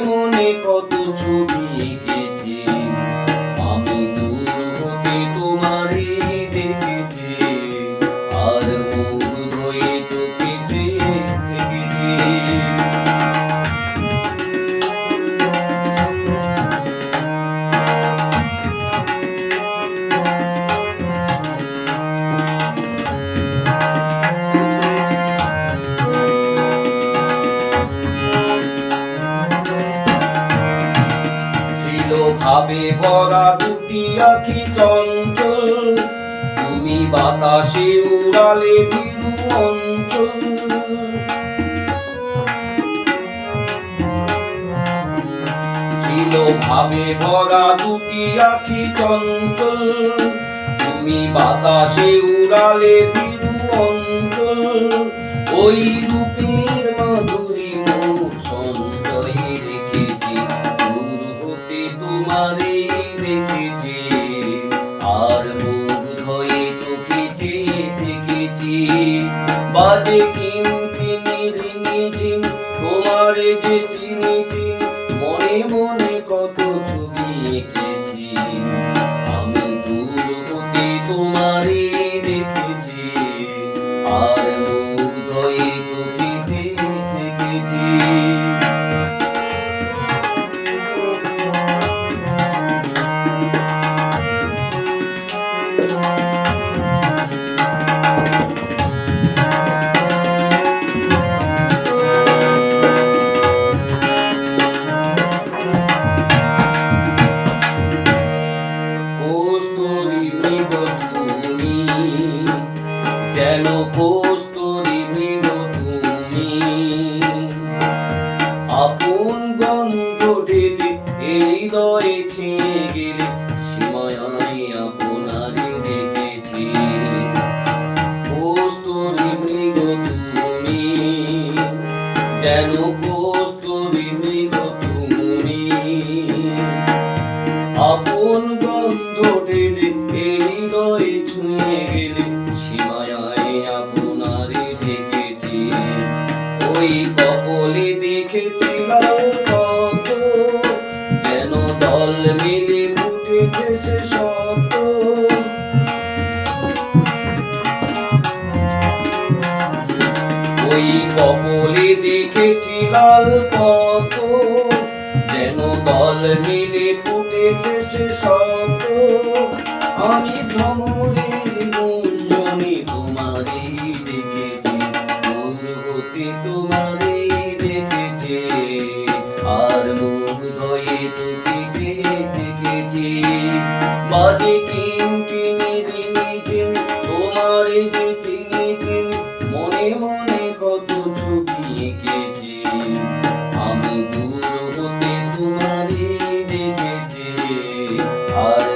মনে কত ছবি এঁকেছি, আমি দূর হতে তোমারে দেখেছি, আর মুগ্ধ হয়ে চোখে চেয়ে থেকেছি। ভাবে ভরা দুটি আঁখি চঞ্চল, তুমি বাতাসে উড়ালে বিরু অঞ্চল। ছিল ভাবে ভরা দুটি আঁখি চঞ্চল, তুমি বাতাসে উড়ালে বিরু অঞ্চল। ওই রূপের মাধুরী মোর সঞ্চয়ে রেখেছি, দূর হতে তোমারে দেখেছি, আর মুগ্ধ হয়ে চোখে চেয়ে থেকেছি। বাজে কিনকিনি রিমিঝিম, তোমারে যে চিনেছি, মনে মনে কত ছবি এঁকেছি, আমি দূর হতে তোমারে দেখেছি, আর মুগ্ধ হয়ে চোখে চেয়ে থেকেছি। যেন কস্তুরী মৃগ তুমি, আপন গন্ধ ঢেলে হৃদয়ে ছেয়ে গেলে, সীমায় আপনারে দেখেছি। কস্তুরী মৃগ তুমি, যেন কস্তুরী মৃগ তুমি, আপন গন্ধ ঢেলে হৃদয়ে ছুঁয়ে গেলে, সীমায় আপনারে দেখেছি। ওই কপলে দেখেছিলাম কত, যেন দল মিলে ফুটেছে সে শত। ওই কপলে দেখেছি লাল পত, যেন দল মিলে ফুটেছে সে শত। আমি ভ্রমরের গুঞ্জনে তোমারে দেখেছি, দূর হতে তোমারে দেখেছি, আর মুগ্ধ হয়ে চোখে চেয়ে থেকেছি। বাজে কিনকিনি রিমিঝিম, তোমারে যে চিনেছি, মনে মনে কত ছবি এঁকেছি, আমি দূর হতে তোমারে দেখেছি, আর